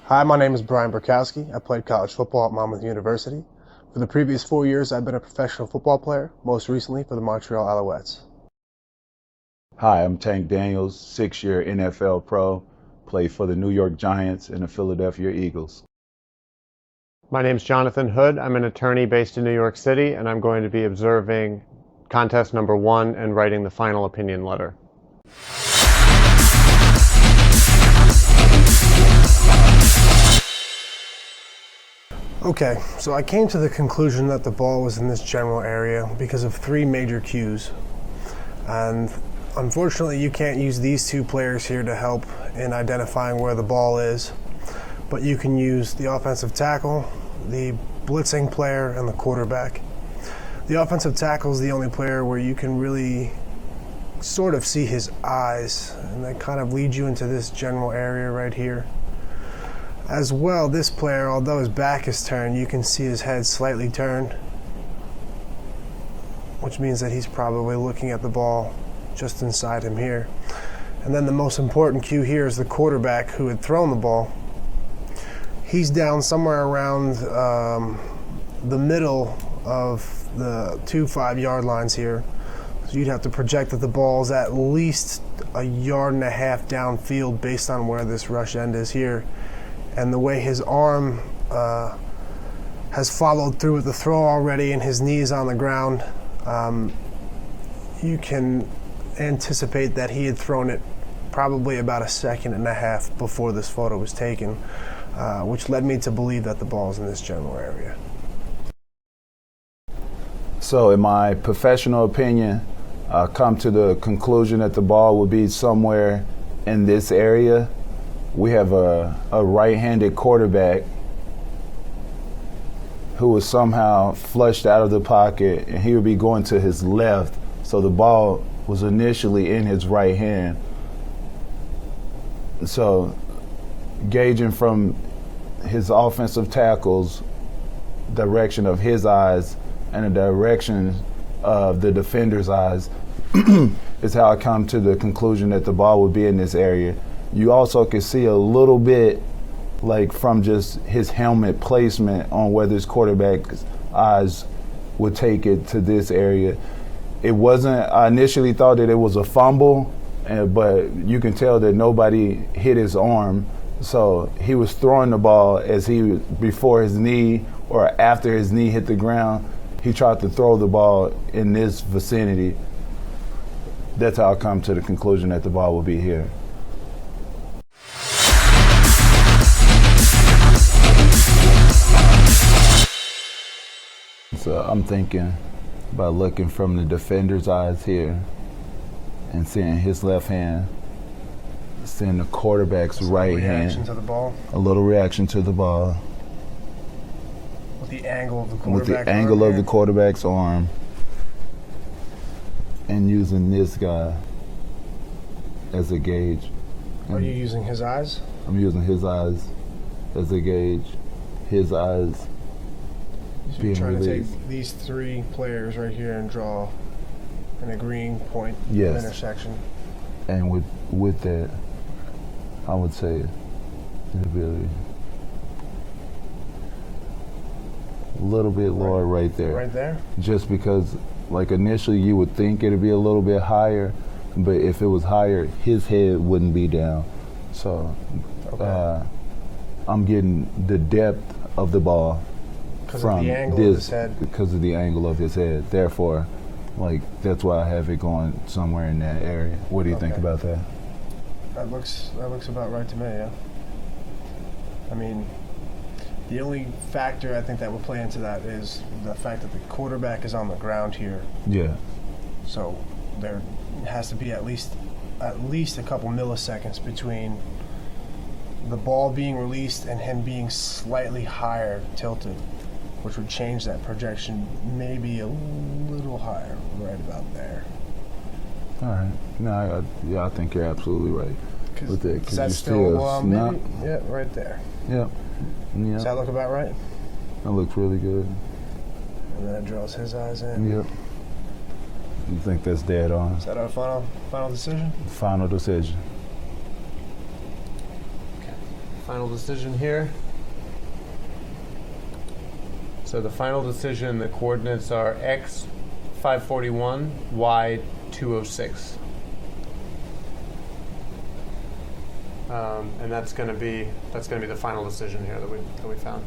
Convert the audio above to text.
Hi, my name is Brian Burkowski. I played college football at Monmouth University. For the previous 4 years, I've been a professional football player, most recently for the Montreal Alouettes. Hi, I'm Tank Daniels, 6-year NFL pro, played for the New York Giants and the Philadelphia Eagles. My name's Jonathan Hood. I'm an attorney based in New York City, and I'm going to be observing contest number 1 and writing the final opinion letter. Okay, so I came to the conclusion that the ball was in this general area because of 3 major cues. And unfortunately, you can't use these 2 players here to help in identifying where the ball is, but you can use the offensive tackle, the blitzing player, and the quarterback. The offensive tackle is the only player where you can really sort of see his eyes, and that kind of leads you into this general area right here. As well, this player, although his back is turned, you can see his head slightly turned, which means that he's probably looking at the ball just inside him here. And then the most important cue here is the quarterback who had thrown the ball. He's down somewhere around the middle of the 2 5-yard lines here. So you'd have to project that the ball's at least 1.5 yards downfield based on where this rush end is here. And the way his arm has followed through with the throw already and his knees on the ground, you can anticipate that he had thrown it probably about 1.5 seconds before this photo was taken, which led me to believe that the ball's in this general area. So in my professional opinion, I come to the conclusion that the ball would be somewhere in this area. We have a right-handed quarterback who was somehow flushed out of the pocket, and he would be going to his left. So the ball was initially in his right hand. So gauging from his offensive tackle's direction of his eyes and the direction of the defender's eyes is how I come to the conclusion that the ball would be in this area. You also can see a little bit like from just his helmet placement on where this quarterback's eyes would take it to this area. It wasn't, I initially thought that it was a fumble, but you can tell that nobody hit his arm. So he was throwing the ball before his knee or after his knee hit the ground. He tried to throw the ball in this vicinity. That's how I come to the conclusion that the ball will be here. So I'm thinking about looking from the defender's eyes here and seeing his left hand, seeing the quarterback's right hand. Reaction to the ball. A little reaction to the ball. With the angle of the quarterback. With the angle of the quarterback's arm. And using this guy as a gauge. Are you using his eyes? I'm using his eyes as a gauge. His eyes. So you're trying to take these 3 players right here and draw an agreeing point of intersection. And with that, I would say it'll be a little bit lower right there. Right there? Just because, like, initially you would think it'd be a little bit higher, but if it was higher, his head wouldn't be down. So I'm getting the depth of the ball from the angle of his head. Because of the angle of his head. Therefore, like, that's why I have it going somewhere in that area. What do you think about that? That looks about right to me, yeah. I mean, the only factor I think that would play into that is the fact that the quarterback is on the ground here. Yeah. So there has to be at least a couple milliseconds between the ball being released and him being slightly higher tilted, which would change that projection maybe a little higher, right about there. All right. No, I think you're absolutely right with that. Is that still maybe? Yeah, right there. Yep. Yeah. Does that look about right? That looks really good. And then it draws his eyes in. Yep. You think that's dead on? Is that our final decision? Final decision. final decision here. So the final decision, the coordinates are x 541, y 206. And that's going to be the final decision here that we found.